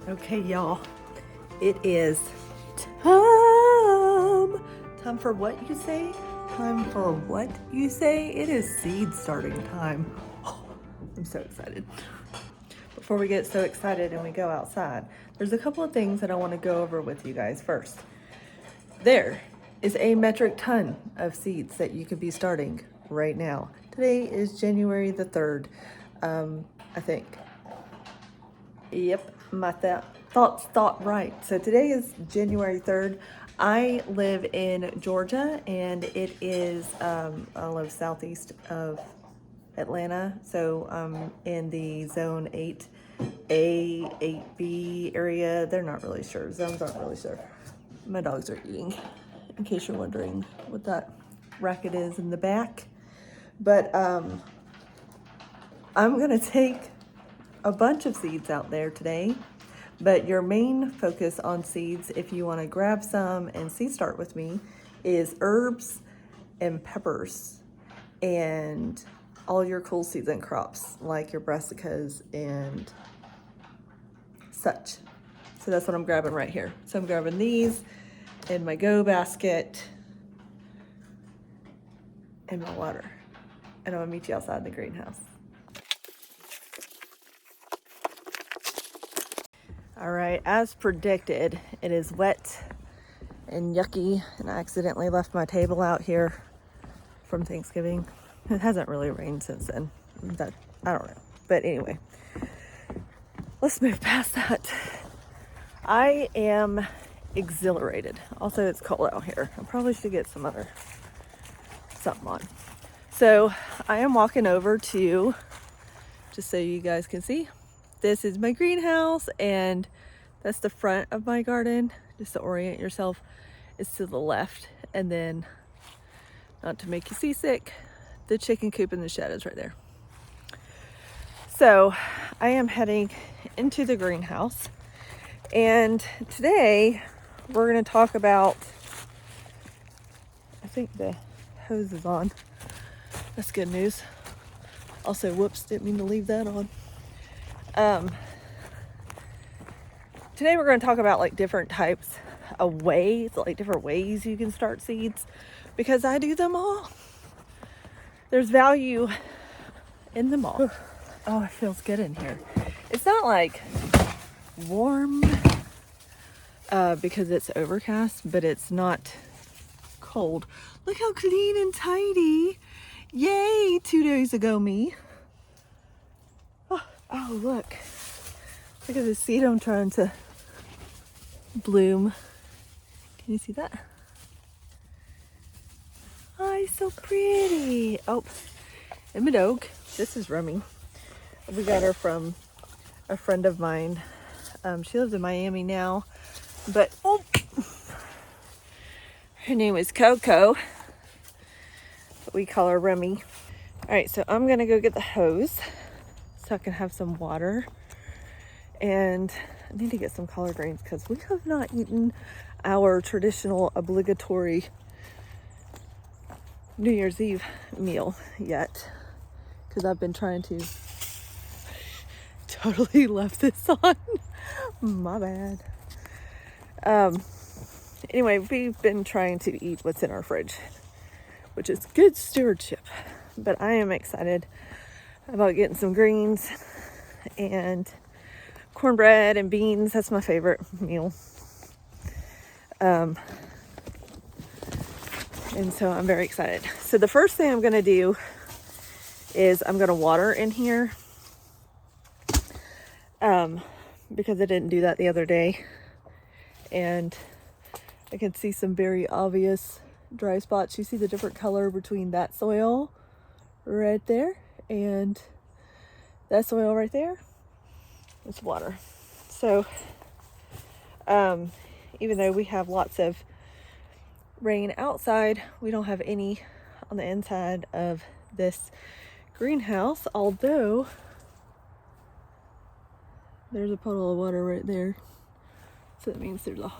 Okay, y'all, it is time. Time for what you say? Time for what you say? It is seed starting time. Oh, I'm so excited. Before we get so excited and we go outside, there's a couple of things that I want to go over with you guys first. There is a metric ton of seeds that you could be starting right now. Today is January the 3rd, I think. Yep, my thoughts thought right. So today is January 3rd. I live in Georgia and it is, I live southeast of Atlanta. So in the zone 8A, 8B area. They're not really sure. Zones aren't really sure. My dogs are eating, in case you're wondering what that racket is in the back. But I'm gonna take a bunch of seeds out there today, but your main focus on seeds, if you want to grab some and seed start with me, is herbs and peppers and all your cool season crops like your brassicas and such. So that's what I'm grabbing right here. So I'm grabbing these in my go basket and my water, and I'm gonna meet you outside the greenhouse. All right, as predicted, it is wet and yucky, and I accidentally left my table out here from Thanksgiving. It hasn't really rained since then. I don't know. But anyway, let's move past that. I am exhilarated. Also, it's cold out here. I probably should get some other something on. So I am walking over to, just so you guys can see, this is my greenhouse, and that's the front of my garden. Just to orient yourself, it's to the left, and then, not to make you seasick, the chicken coop in the shed is right there. So I am heading into the greenhouse, and today we're going to talk about, I think the hose is on. That's good news. Also, whoops, didn't mean to leave that on. Today we're going to talk about like different types of ways, like different ways you can start seeds, because I do them all. There's value in them all. Oh, it feels good in here. It's not like warm because it's overcast, but it's not cold. Look how clean and tidy. Yay, 2 days ago me. Oh, look. Look at the seed I'm trying to bloom. Can you see that? Oh, it's so pretty. Oh, and my dog. This is Rummy. We got her from a friend of mine. She lives in Miami now, but her name is Coco. But we call her Rummy. All right, so I'm gonna go get the hose so I can have some water. And I need to get some collard greens because we have not eaten our traditional obligatory New Year's Eve meal yet, because I've been trying to totally left this on. My bad. Anyway, we've been trying to eat what's in our fridge, which is good stewardship, but I am excited about getting some greens and cornbread and beans. That's my favorite meal. And so I'm very excited. So the first thing I'm going to do is I'm going to water in here. Because I didn't do that the other day. And I can see some very obvious dry spots. You see the different color between that soil right there and that soil right there? It's water. So, even though we have lots of rain outside, we don't have any on the inside of this greenhouse, although there's a puddle of water right there. So that means there's a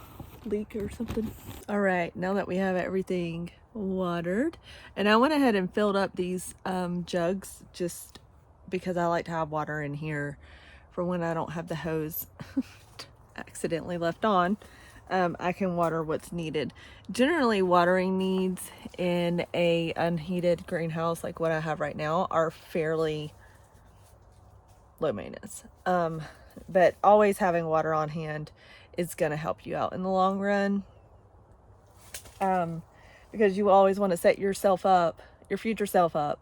leak or something. All right, now that we have everything watered, and I went ahead and filled up these jugs just because I like to have water in here for when I don't have the hose accidentally left on, I can water what's needed. Generally, watering needs in a unheated greenhouse like what I have right now are fairly low maintenance. But always having water on hand is going to help you out in the long run. Because you always want to set yourself up, your future self up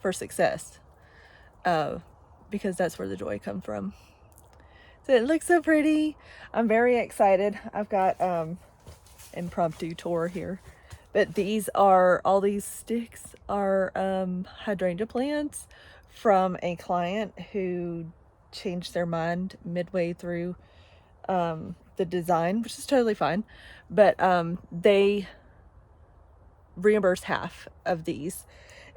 for success. Because that's where the joy comes from. So it looks so pretty. I'm very excited. I've got impromptu tour here. But all these sticks are hydrangea plants from a client who changed their mind midway through the design, which is totally fine. But they reimbursed half of these.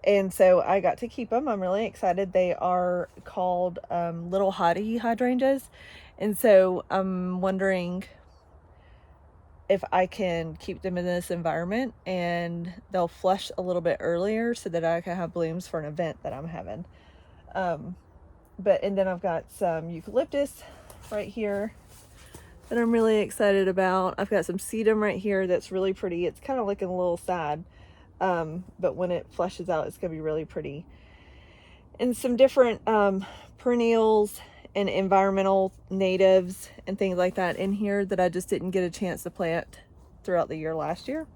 And so I got to keep them. I'm really excited. They are called Little Hottie hydrangeas. And so I'm wondering if I can keep them in this environment and they'll flush a little bit earlier so that I can have blooms for an event that I'm having. And then I've got some eucalyptus right here that I'm really excited about. I've got some sedum right here that's really pretty. It's kind of looking a little sad. But when it flushes out, it's gonna be really pretty. And some different perennials and environmental natives and things like that in here that I just didn't get a chance to plant throughout the year last year.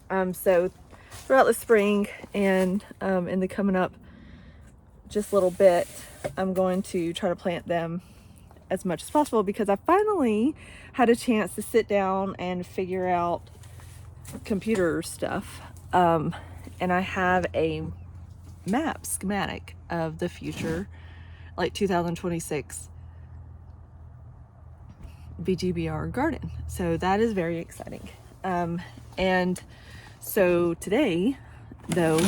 So throughout the spring and in the coming up just a little bit, I'm going to try to plant them as much as possible because I finally had a chance to sit down and figure out computer stuff. And I have a map schematic of the future, like 2026 VGBR garden. So that is very exciting. And so today, though,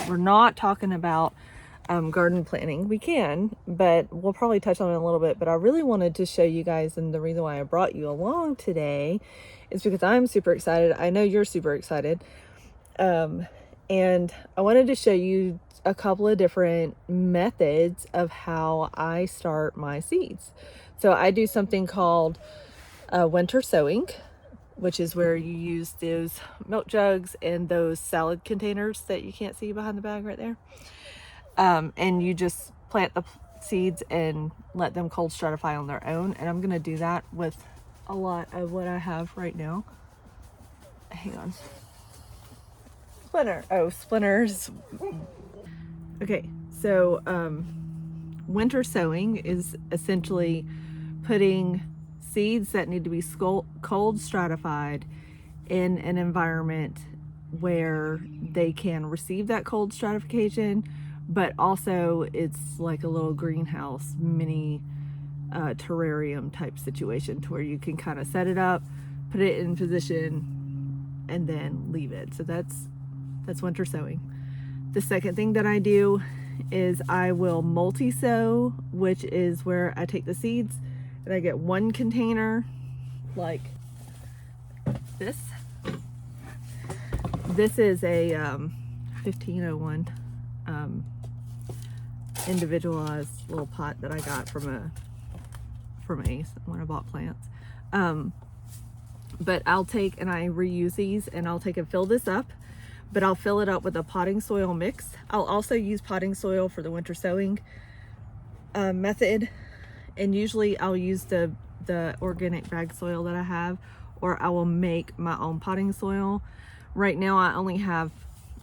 we're not talking about garden planning. We can, but we'll probably touch on it a little bit. But I really wanted to show you guys, and the reason why I brought you along today is because I'm super excited. I know you're super excited. And I wanted to show you a couple of different methods of how I start my seeds. So I do something called winter sowing, which is where you use those milk jugs and those salad containers that you can't see behind the bag right there. And you just plant the seeds and let them cold stratify on their own. And I'm going to do that with a lot of what I have right now. Hang on. Splinters. Okay, so winter sowing is essentially putting seeds that need to be cold stratified in an environment where they can receive that cold stratification, but also it's like a little greenhouse mini terrarium type situation to where you can kind of set it up, put it in position, and then leave it. So that's winter sowing. The second thing that I do is I will multi-sow, which is where I take the seeds and I get one container like this. This is a 1501 individualized little pot that I got from Ace when I bought plants. But I'll take and I reuse these, and I'll take and fill this up, but I'll fill it up with a potting soil mix. I'll also use potting soil for the winter sowing method, and usually I'll use the organic bag soil that I have, or I will make my own potting soil. Right now I only have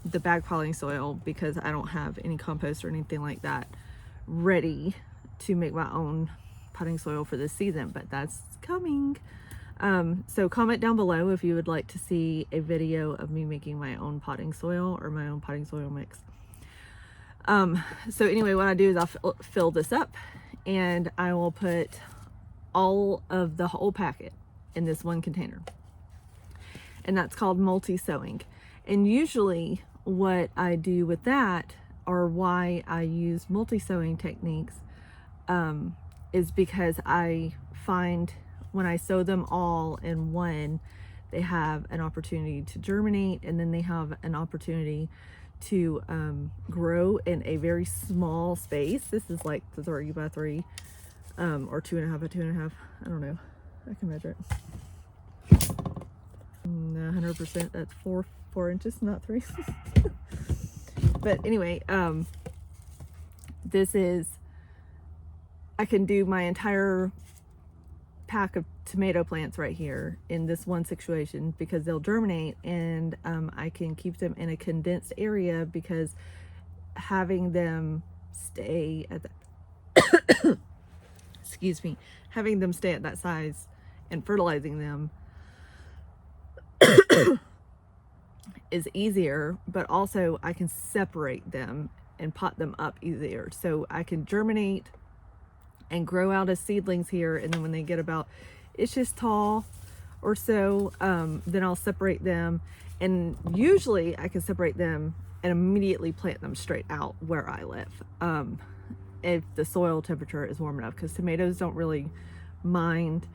the bag potting soil because I don't have any compost or anything like that ready to make my own potting soil for this season, but that's coming. So comment down below if you would like to see a video of me making my own potting soil or my own potting soil mix. So anyway, what I do is I'll fill this up and I will put all of the whole packet in this one container. And that's called multi-sowing. And usually what I do with that, or why I use multi-sowing techniques, is because I find when I sow them all in one, they have an opportunity to germinate, and then they have an opportunity to grow in a very small space. This is like the 3 by 3 or 2.5 by 2.5. I don't know. I can measure it. 100%. That's 4 inches, not 3. But anyway, this is, I can do my entire pack of tomato plants right here in this one situation because they'll germinate, and I can keep them in a condensed area because having them stay at that excuse me, having them stay at that size and fertilizing them is easier, but also I can separate them and pot them up easier. So I can germinate and grow out as seedlings here, and then when they get about inches tall or so, then I'll separate them, and usually I can separate them and immediately plant them straight out where I live, if the soil temperature is warm enough, because tomatoes don't really mind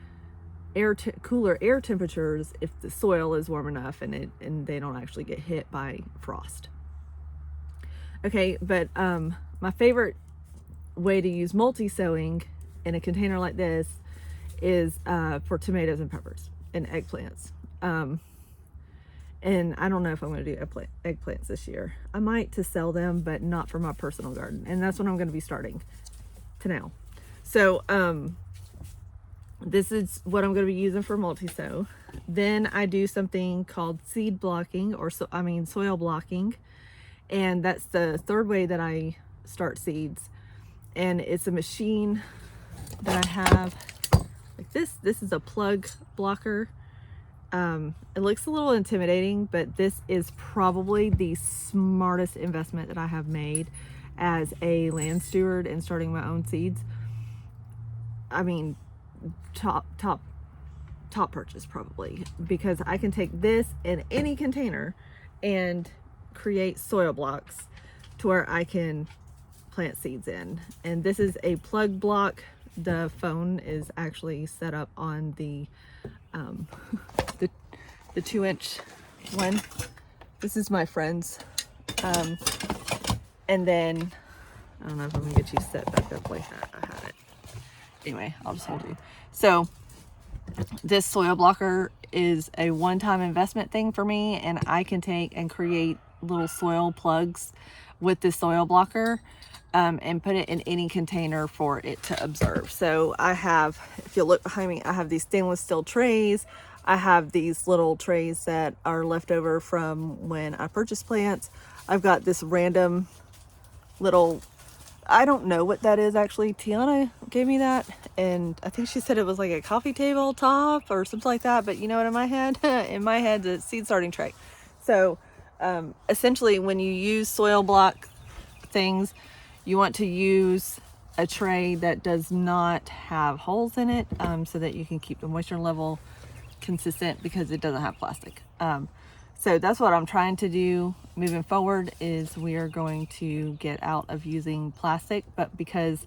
cooler air temperatures if the soil is warm enough and they don't actually get hit by frost. Okay, but my favorite way to use multi-sowing in a container like this is for tomatoes and peppers and eggplants. And I don't know if I'm going to do eggplants this year. I might to sell them, but not for my personal garden. And that's what I'm going to be starting to now. So this is what I'm going to be using for multi-sow. Then I do something called seed blocking, or soil blocking. And that's the third way that I start seeds. And it's a machine that I have like this. This is a plug blocker. It looks a little intimidating, but this is probably the smartest investment that I have made as a land steward and starting my own seeds. I mean, top purchase probably, because I can take this in any container and create soil blocks to where I can plant seeds in. And this is a plug block. The phone is actually set up on the 2-inch one. This is my friend's, and then I don't know if I'm gonna get you set back up like that. I had it anyway. I'll just hold you. So this soil blocker is a one-time investment thing for me, and I can take and create little soil plugs with the soil blocker, and put it in any container for it to absorb. So I have, if you look behind me, I have these stainless steel trays. I have these little trays that are left over from when I purchased plants. I've got this random little, I don't know what that is actually. Tiana gave me that, and I think she said it was like a coffee table top or something like that, but you know what, in my head, the seed starting tray. So essentially when you use soil block things, you want to use a tray that does not have holes in it, so that you can keep the moisture level consistent, because it doesn't have plastic. So that's what I'm trying to do moving forward, is we are going to get out of using plastic. But because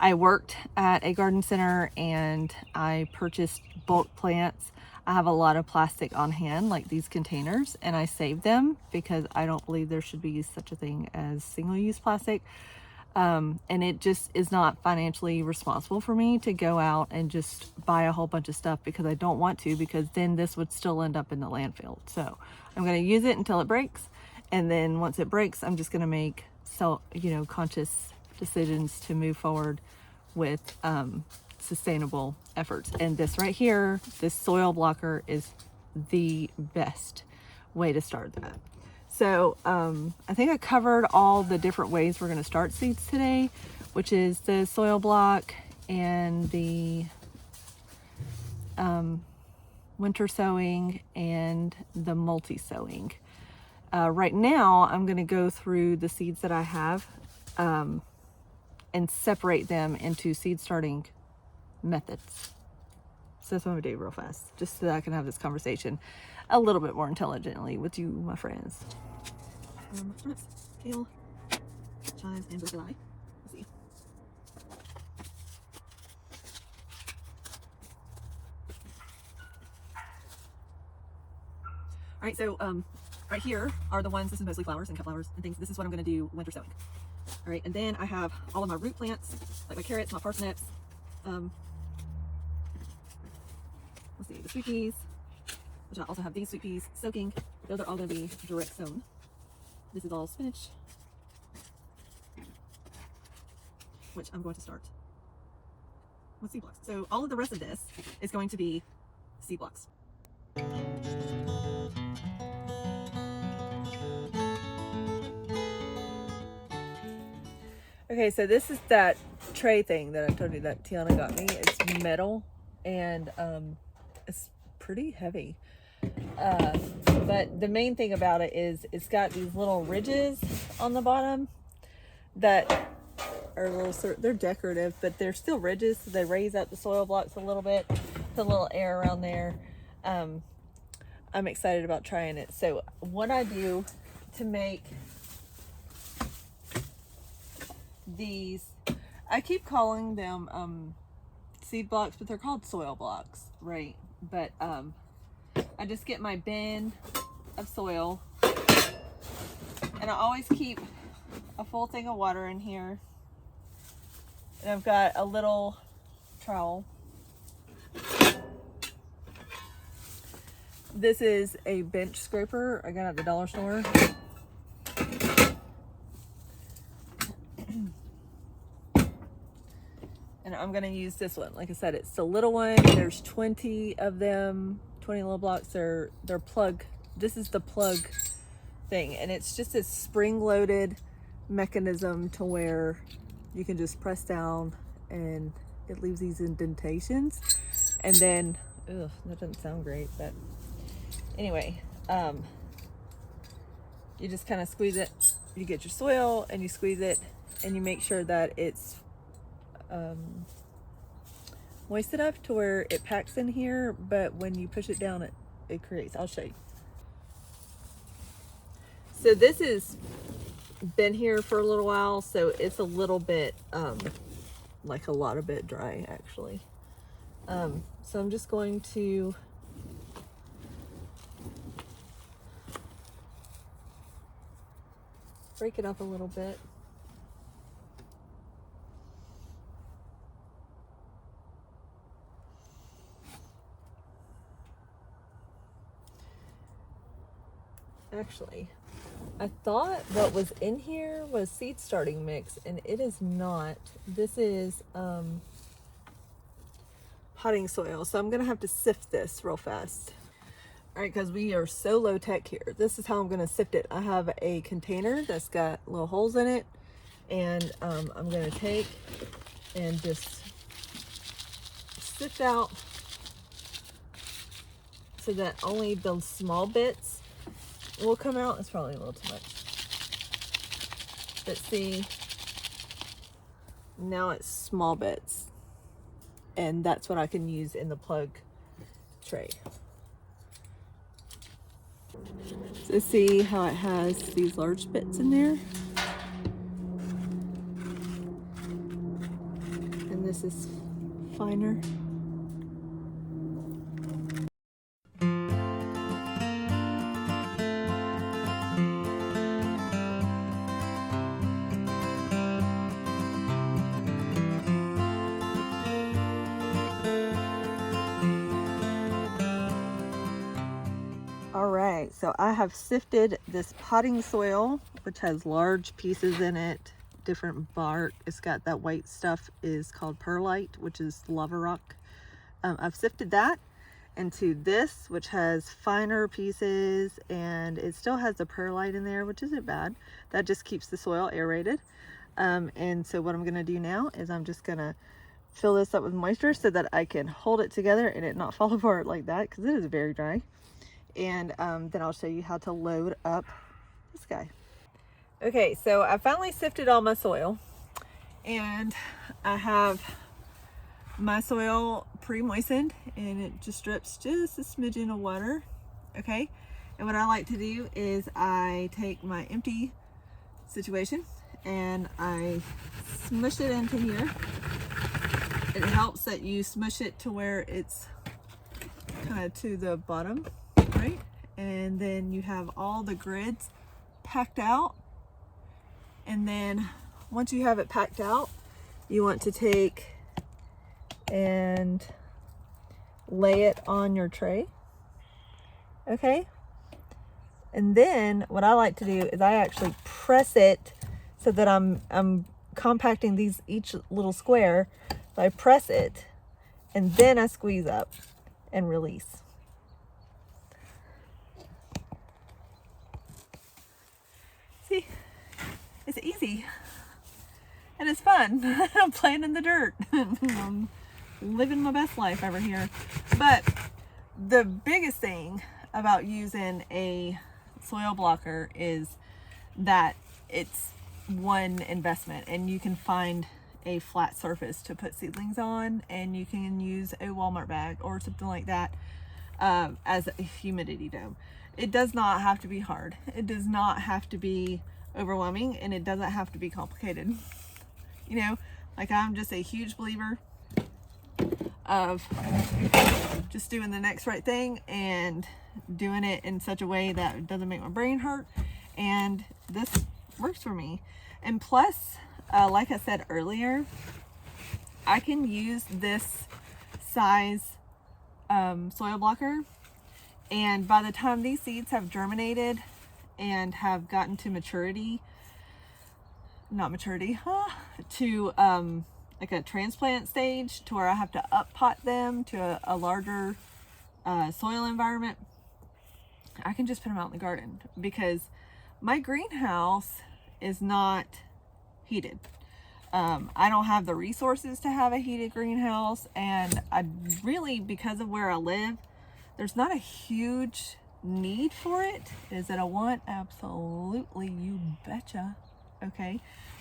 I worked at a garden center and I purchased bulk plants, I have a lot of plastic on hand, like these containers, and I save them because I don't believe there should be such a thing as single-use plastic. And it just is not financially responsible for me to go out and just buy a whole bunch of stuff, because I don't want to, because then this would still end up in the landfill. So I'm going to use it until it breaks. And then once it breaks, I'm just going to make conscious decisions to move forward with, sustainable efforts. And this right here, this soil blocker, is the best way to start that. So I think I covered all the different ways we're going to start seeds today, which is the soil block and the winter sowing and the multi-sowing. Right now, I'm going to go through the seeds that I have and separate them into seed starting methods. So that's what I'm going to do real fast, just so that I can have this conversation a little bit more intelligently with you, my friends. Turnips, kale, chives, and broccoli. Let's see. All right, so right here are the ones. This is mostly flowers and cut flowers and things. This is what I'm going to do winter sowing. All right, and then I have all of my root plants, like my carrots, my parsnips, Let's see, the sweet peas, which I also have these sweet peas soaking. Those are all going to be direct sown. This is all spinach, which I'm going to start with seed blocks. So all of the rest of this is going to be seed blocks. Okay, so this is that tray thing that I told you that Tiana got me. It's metal and it's pretty heavy. But the main thing about it is it's got these little ridges on the bottom that are they're decorative, but they're still ridges, so they raise up the soil blocks a little bit, put a little air around there. I'm excited about trying it. So what I do to make these, I keep calling them seed blocks, but they're called soil blocks, right? But I just get my bin of soil, and I always keep a full thing of water in here, and I've got a little trowel. This is a bench scraper I got at the dollar store. And I'm gonna use this one. Like I said, it's the little one. There's 20 of them, 20 little blocks. They're plug. This is the plug thing, and it's just a spring-loaded mechanism to where you can just press down and it leaves these indentations. And then, ugh, that doesn't sound great, but anyway, you just kind of squeeze it. You get your soil and you squeeze it, and you make sure that it's moist enough to where it packs in here, but when you push it down, it creates. I'll show you. So this has been here for a little while, so it's a little bit like a lot of bit dry actually. So I'm just going to break it up a little bit. Actually, I thought what was in here was seed starting mix, and it is not. This is potting soil, so I'm gonna have to sift this real fast. All right, because we are so low tech here. This is how I'm gonna sift it. I have a container that's got little holes in it, and I'm gonna take and just sift out so that only the small bits will come out. It's probably a little too much, but see, now it's small bits, and that's what I can use in the plug tray. So see how it has these large bits in there, and this is finer. All right, so I have sifted this potting soil, which has large pieces in it, different bark. It's got that white stuff is called perlite, which is lava rock. I've sifted that into this, which has finer pieces, and it still has the perlite in there, which isn't bad. That just keeps the soil aerated. And so what I'm gonna do now is I'm just gonna fill this up with moisture so that I can hold it together and it not fall apart like that, because it is very dry. And then I'll show you how to load up this guy. Okay, so I finally sifted all my soil, and I have my soil pre-moistened, and it just drips just a smidgen of water. Okay, and what I like to do is I take my empty situation and I smush it into here. It helps that you smush it to where it's kind of to the bottom, right? And then you have all the grids packed out. And then once you have it packed out, you want to take and lay it on your tray. Okay. And then what I like to do is I actually press it so that I'm compacting these each little square. So I press it and then I squeeze up and release. See, it's easy and it's fun. I'm playing in the dirt. I'm living my best life over here. But the biggest thing about using a soil blocker is that it's one investment, and you can find a flat surface to put seedlings on, and you can use a Walmart bag or something like that as a humidity dome. It does not have to be hard. It does not have to be overwhelming, and it doesn't have to be complicated. You know, like, I'm just a huge believer of just doing the next right thing and doing it in such a way that it doesn't make my brain hurt, and this works for me. And plus, like I said earlier, I can use this size soil blocker, and by the time these seeds have germinated and have gotten to maturity, to like a transplant stage, to where I have to up pot them to a larger soil environment, I can just put them out in the garden, because my greenhouse is not heated. I don't have the resources to have a heated greenhouse, and I really, because of where I live, there's not a huge need for it. Is it a want? Absolutely, you betcha. Okay,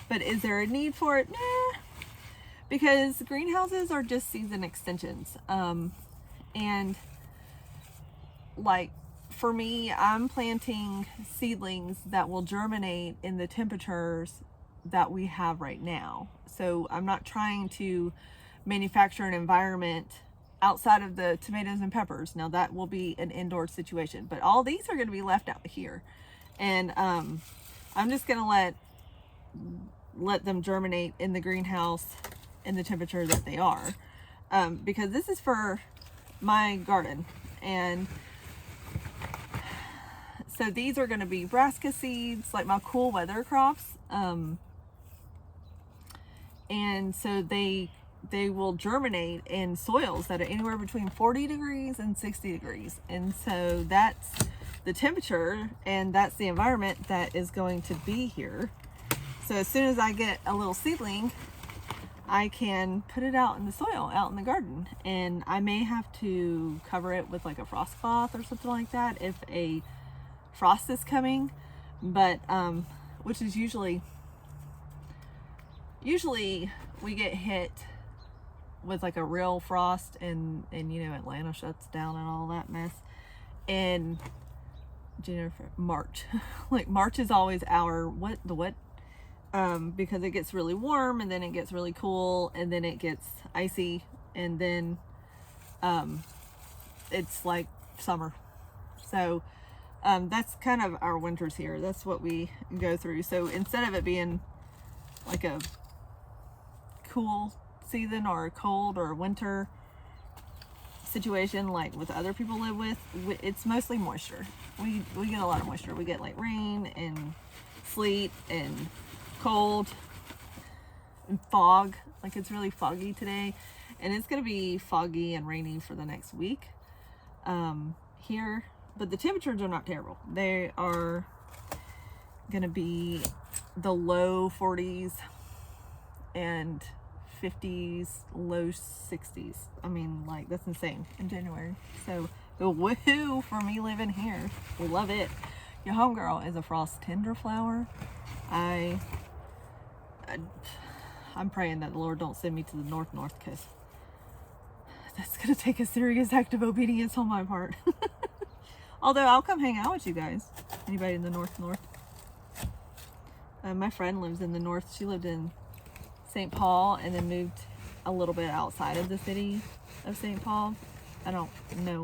but is there a need for it? Nah, because greenhouses are just season extensions. And like, for me, I'm planting seedlings that will germinate in the temperatures that we have right now. So I'm not trying to manufacture an environment outside of the tomatoes and peppers. Now that will be an indoor situation, but all these are going to be left out here. And I'm just going to let them germinate in the greenhouse in the temperature that they are, because this is for my garden. And so these are going to be brassica seeds, like my cool weather crops. And so they will germinate in soils that are anywhere between 40 degrees and 60 degrees. And so that's the temperature, and that's the environment that is going to be here. So as soon as I get a little seedling, I can put it out in the soil, out in the garden. And I may have to cover it with like a frost cloth or something like that if a frost is coming, but which is usually we get hit with like a real frost, and you know, Atlanta shuts down and all that mess. And March like March is always our because it gets really warm, and then it gets really cool, and then it gets icy, and then it's like summer. So that's kind of our winters here. That's what we go through. So instead of it being like a cool season or a cold or a winter situation like with other people live with, it's mostly moisture. We get a lot of moisture. We get like rain and sleet and cold and fog. Like, it's really foggy today, and it's going to be foggy and rainy for the next week here. But the temperatures are not terrible. They are going to be the low 40s and 50s, low 60s. I mean, like, that's insane in January. So, woohoo for me living here. Love it. Your homegirl is a frost tender flower. I'm praying that the Lord don't send me to the north, because that's going to take a serious act of obedience on my part. Although I'll come hang out with you guys. Anybody in the north? My friend lives in the north. She lived in St. Paul and then moved a little bit outside of the city of St. Paul. I don't know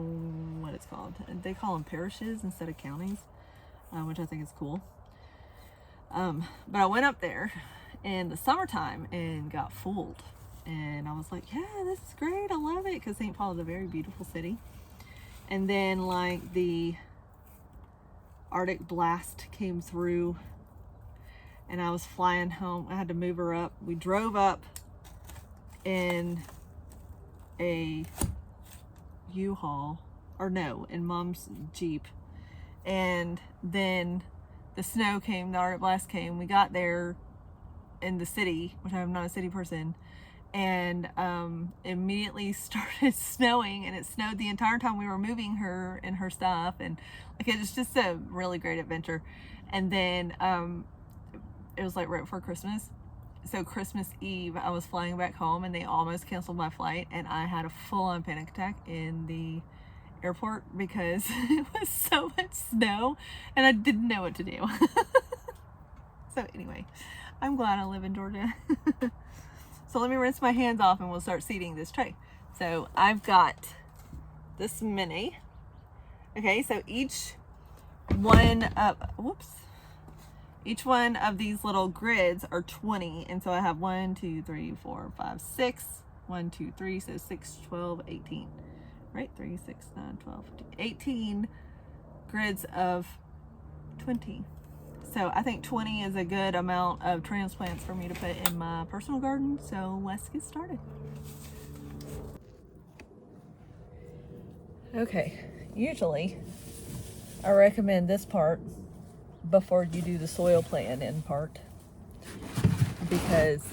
what it's called. They call them parishes instead of counties, which I think is cool. But I went up there in the summertime and got fooled. And I was like, yeah, this is great. I love it, because St. Paul is a very beautiful city. And then like the Arctic blast came through and I was flying home. I had to move her up. We drove up in a U-Haul, or no, in Mom's Jeep. And then the snow came, the Arctic blast came. We got there in the city, which I'm not a city person, and immediately started snowing, and it snowed the entire time we were moving her and her stuff, and like it was just a really great adventure. And then it was like right before Christmas, so Christmas Eve I was flying back home and they almost canceled my flight, and I had a full-on panic attack in the airport because it was so much snow and I didn't know what to do. So anyway, I'm glad I live in Georgia. So let me rinse my hands off and we'll start seeding this tray. So I've got this mini. Okay, so each one of these little grids are 20. And so I have 1, 2, 3, 4, 5, 6. 1, 2, 3, so 6, 12, 18. Right? 3, 6, 9, 12, 18 grids of 20. So I think 20 is a good amount of transplants for me to put in my personal garden. So let's get started. Okay, usually I recommend this part before you do the soil plan in part, because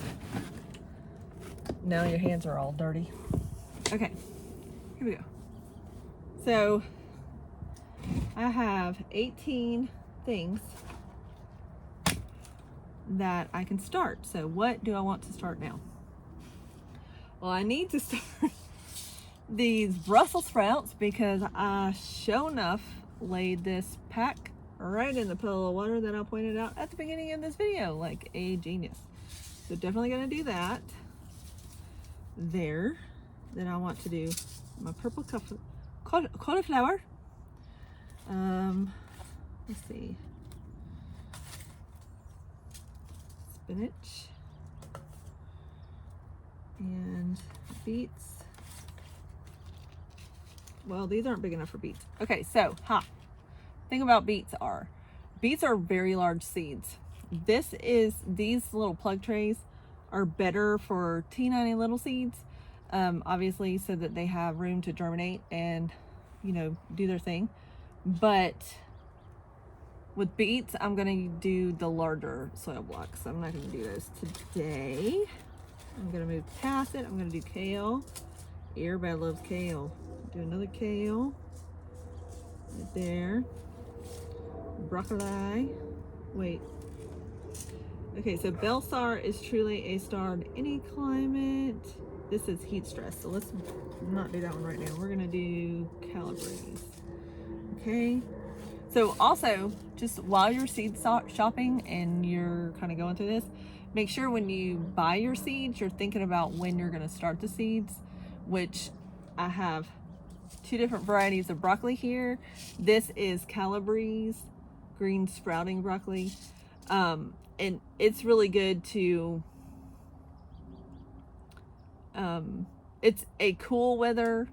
now your hands are all dirty. Okay, here we go. So I have 18 things that I can start. So what do I want to start now? Well, I need to start these Brussels sprouts because I sure enough laid this pack right in the puddle of water that I pointed out at the beginning of this video, like a genius. So definitely gonna do that there. Then I want to do my purple cauliflower. Let's see. Spinach and beets. Well, these aren't big enough for beets. Okay, so thing about beets are very large seeds. These little plug trays are better for teeny little seeds, obviously, so that they have room to germinate and, you know, do their thing. But with beets, I'm gonna do the larger soil blocks. I'm not gonna do those today. I'm gonna move past it. I'm gonna do kale. Everybody loves kale. Do another kale right there. Broccoli. Wait. Okay, so Belsar is truly a star in any climate. This is heat stress, so let's not do that one right now. We're gonna do Calabrese. Okay. So also, just while you're seed shopping and you're kind of going through this, make sure when you buy your seeds, you're thinking about when you're going to start the seeds, which I have 2 different varieties of broccoli here. This is Calabrese green sprouting broccoli. And it's really good to, it's a cool weather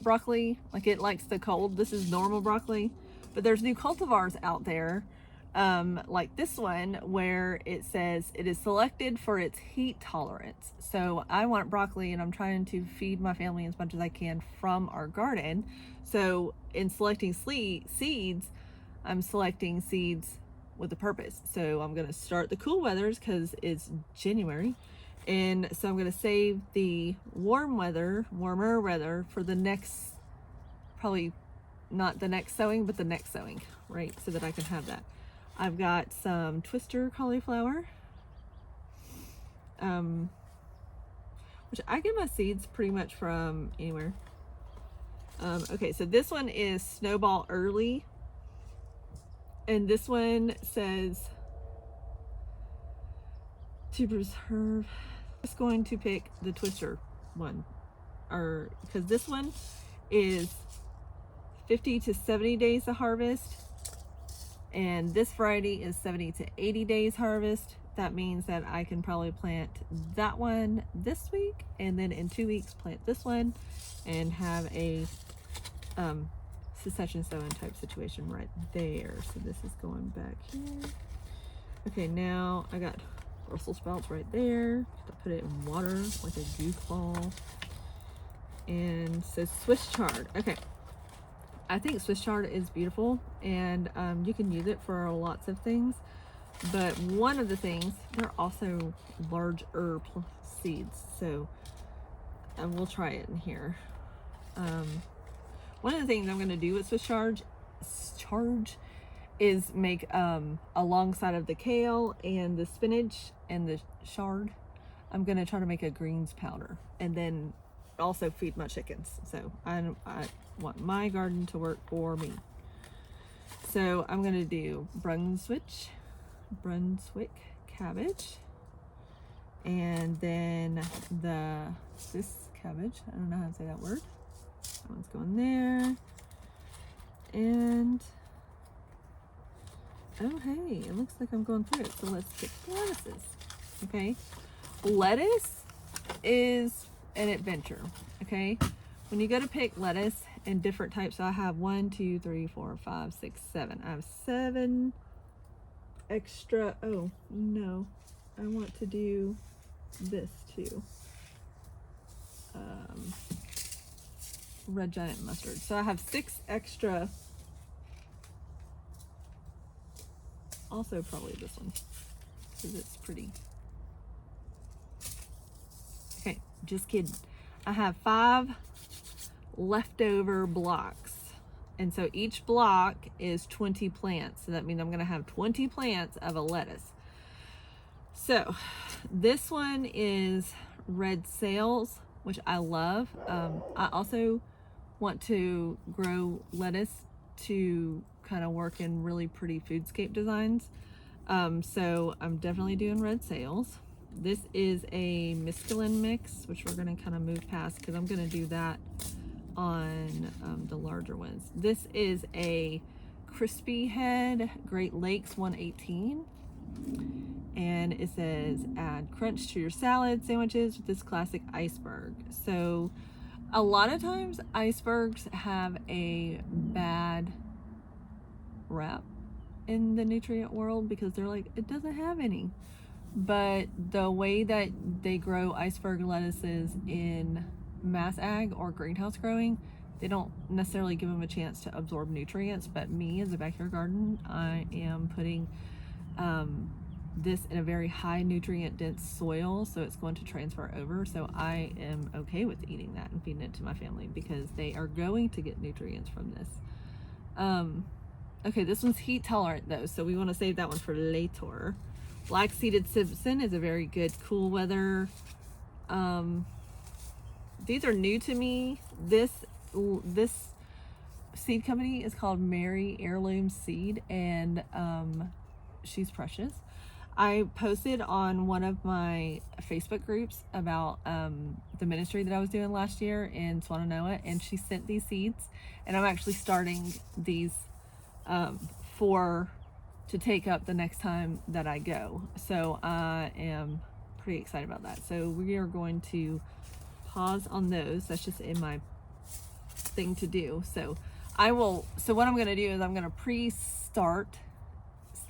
broccoli. Like, it likes the cold. This is normal broccoli. But there's new cultivars out there, like this one, where it says it is selected for its heat tolerance. So I want broccoli and I'm trying to feed my family as much as I can from our garden. So in selecting seeds, I'm selecting seeds with a purpose. So I'm going to start the cool weathers because it's January. And so I'm going to save the warmer weather for the next, probably not the next sowing, but the next sowing, right? So that I can have that. I've got some twister cauliflower, which I get my seeds pretty much from anywhere. Okay, so this one is Snowball Early. And this one says to preserve. I'm just going to pick the twister one, or because this one is 50 to 70 days to harvest, and this variety is 70 to 80 days harvest. that means that I can probably plant that one this week, and then in 2 weeks plant this one, and have a succession sowing type situation right there. So this is going back here. Okay, now I got Brussels sprouts right there. I put it in water like a goofball. And so Swiss chard. Okay, I think Swiss chard is beautiful, and you can use it for lots of things. But one of the things, they're also large herb seeds, so we'll try it in here. One of the things I'm going to do with Swiss chard is make alongside of the kale and the spinach and the chard, I'm going to try to make a greens powder, and then also feed my chickens. So I want my garden to work for me. So I'm going to do Brunswick cabbage, and then this cabbage, I don't know how to say that word. That one's going there. And oh hey, it looks like I'm going through it. So let's pick the lettuces. Okay, lettuce is an adventure. Okay, when you go to pick lettuce in different types, I have 1, 2, 3, 4, 5, 6, 7. I have 7 extra. Oh no, I want to do this too. Red giant mustard. So I have 6 extra. Also probably this one, because it's pretty. Okay, just kidding. I have 5 leftover blocks, and so each block is 20 plants. So that means I'm going to have 20 plants of a lettuce. So this one is red sales, which I love. I also want to grow lettuce to kind of work in really pretty foodscape designs. So I'm definitely doing red sales. This is a mesclun mix, which we're going to kind of move past because I'm going to do that on the larger ones. This is a crispy head Great Lakes 118, and it says add crunch to your salad sandwiches with this classic iceberg. So a lot of times icebergs have a bad rap in the nutrient world because they're like, it doesn't have any. But the way that they grow iceberg lettuces in mass ag or greenhouse growing, they don't necessarily give them a chance to absorb nutrients. But me as a backyard garden, I am putting this in a very high nutrient dense soil, so it's going to transfer over. So I am okay with eating that and feeding it to my family because they are going to get nutrients from this. Okay, this one's heat tolerant though, so we want to save that one for later. Black seeded Simpson is a very good cool weather. These are new to me. This seed company is called Mary Heirloom Seed, and she's precious. I posted on one of my Facebook groups about the ministry that I was doing last year in Swannanoa, and she sent these seeds, and I'm actually starting these to take up the next time that I go. So I am pretty excited about that. So we are going to pause on those. That's just in my thing to do. So what I'm going to do is I'm going to pre-start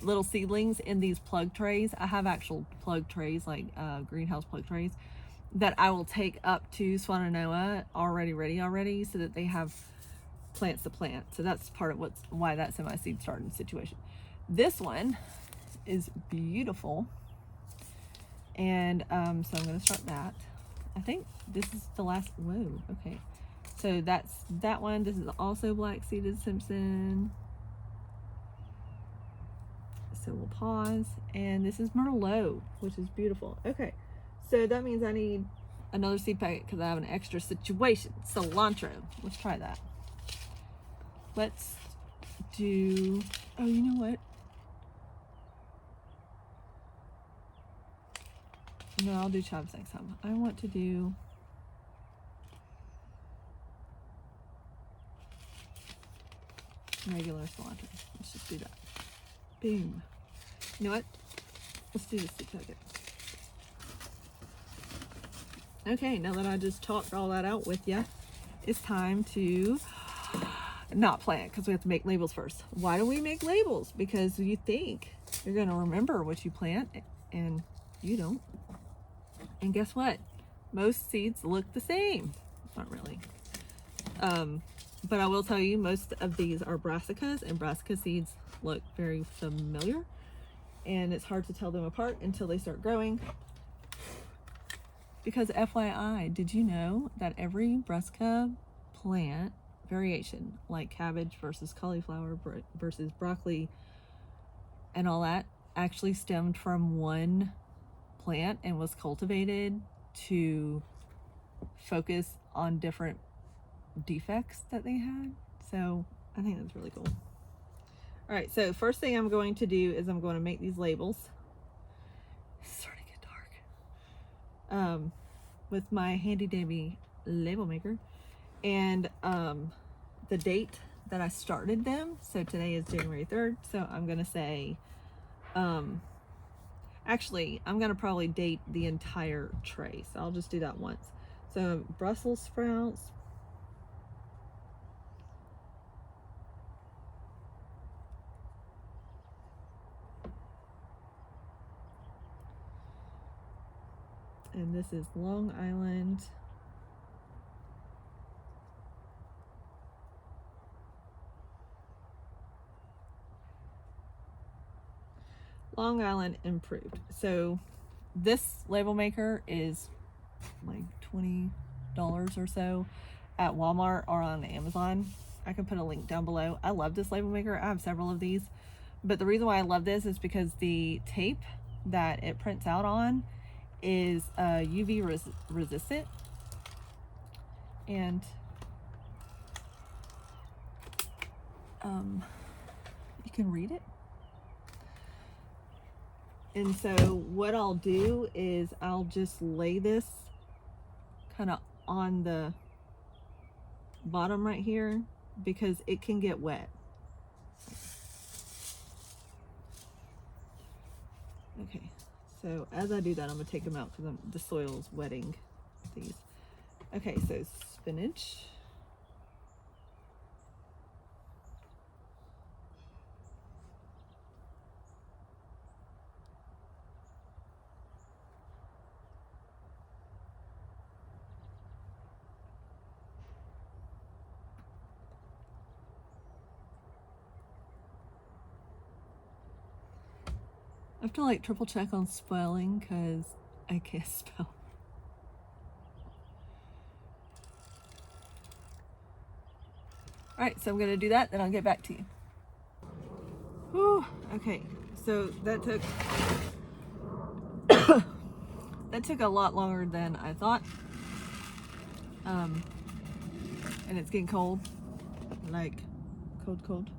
little seedlings in these plug trays. I have actual plug trays, like greenhouse plug trays, that I will take up to Swannanoa already ready so that they have plants to plant. So that's part of why that's in my seed starting situation. This one is beautiful, and so I'm going to start that. I think this is the last. Whoa, okay. So that's that one. This is also black seeded Simpson. So we'll pause, and this is Merlot, which is beautiful. Okay, so that means I need another seed packet because I have an extra situation. Cilantro. Let's try that. Let's do. Oh, you know what? No, I'll do chives next time. I want to do regular cilantro. Let's just do that. Boom. You know what? Let's do the seed packet. Okay, now that I just talked all that out with you, it's time to not plant because we have to make labels first. Why do we make labels? Because you think you're going to remember what you plant and you don't. And guess what? Most seeds look the same. Not really. But I will tell you, most of these are brassicas, and brassica seeds look very familiar. And it's hard to tell them apart until they start growing. Because FYI, did you know that every brassica plant variation, like cabbage versus cauliflower versus broccoli and all that, actually stemmed from one plant and was cultivated to focus on different defects that they had? So I think that's really cool. All right, so first thing I'm going to do is I'm going to make these labels. It's starting to get dark. With my handy dandy label maker, and the date that I started them. So today is January 3rd. So I'm gonna say, actually, I'm gonna probably date the entire tray. So I'll just do that once. So Brussels sprouts. And this is Long Island. Long Island Improved. So this label maker is like $20 or so at Walmart or on Amazon. I can put a link down below. I love this label maker. I have several of these. But the reason why I love this is because the tape that it prints out on is UV resistant, and you can read it. And so what I'll do is I'll just lay this kind of on the bottom right here because it can get wet. Okay. So as I do that, I'm gonna take them out because the soil is wetting these. Okay, so spinach. I have to like triple check on spelling because I can't spell. All right, so I'm gonna do that, then I'll get back to you. Whew, okay, so that took that took a lot longer than I thought. And it's getting cold, like cold.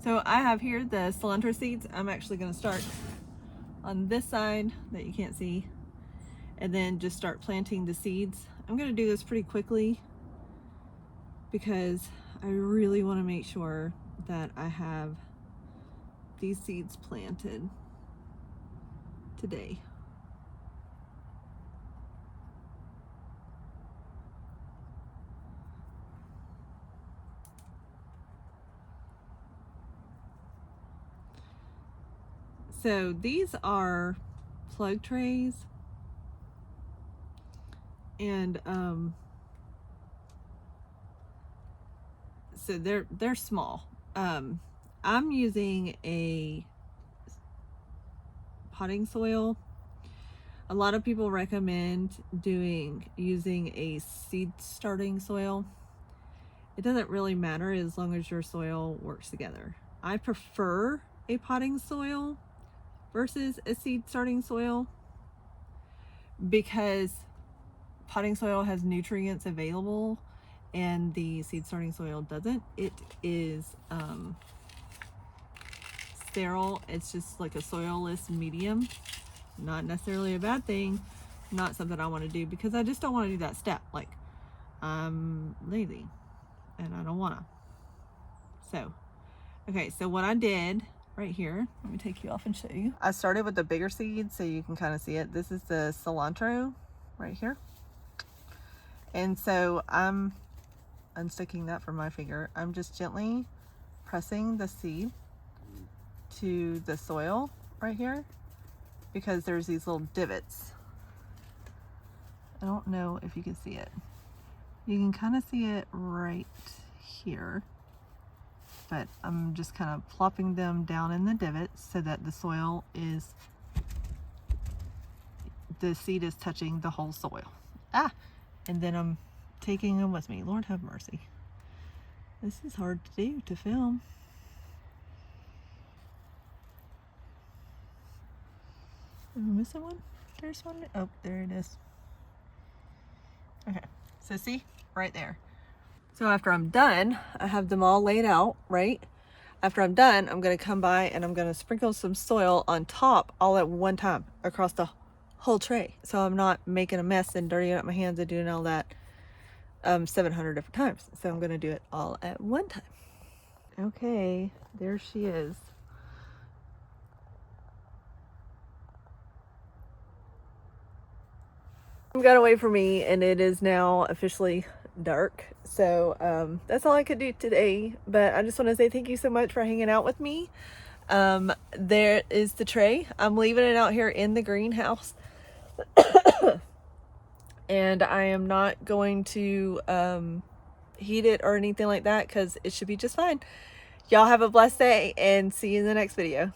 So I have here the cilantro seeds. I'm actually gonna start on this side that you can't see, and then just start planting the seeds. I'm gonna do this pretty quickly because I really want to make sure that I have these seeds planted today. So these are plug trays, and so they're small. I'm using a potting soil. A lot of people recommend using a seed starting soil. It doesn't really matter as long as your soil works together. I prefer a potting soil versus a seed starting soil because potting soil has nutrients available and the seed starting soil doesn't. It is sterile. It's just like a soilless medium. Not necessarily a bad thing, not something I want to do because I just don't want to do that step. Like, I'm lazy and I don't want to. So, okay, so what I did right here. Let me take you off and show you. I started with the bigger seed so you can kind of see it. This is the cilantro right here. And so I'm unsticking that from my finger. I'm just gently pressing the seed to the soil right here because there's these little divots. I don't know if you can see it. You can kind of see it right here, but I'm just kind of plopping them down in the divots so that the soil is, the seed is touching the whole soil. And then I'm taking them with me. Lord have mercy. This is hard to do, to film. Am I missing one? There's one. Oh, there it is. Okay, so see, right there. So after I'm done, I have them all laid out, right? After I'm done, I'm gonna come by and I'm gonna sprinkle some soil on top all at one time across the whole tray. So I'm not making a mess and dirtying up my hands and doing all that 700 different times. So I'm gonna do it all at one time. Okay, there she is. Got away from me and it is now officially dark, so that's all I could do today, but I just want to say thank you so much for hanging out with me. There is the tray. I'm leaving it out here in the greenhouse and I am not going to heat it or anything like that because it should be just fine. Y'all have a blessed day and see you in the next video.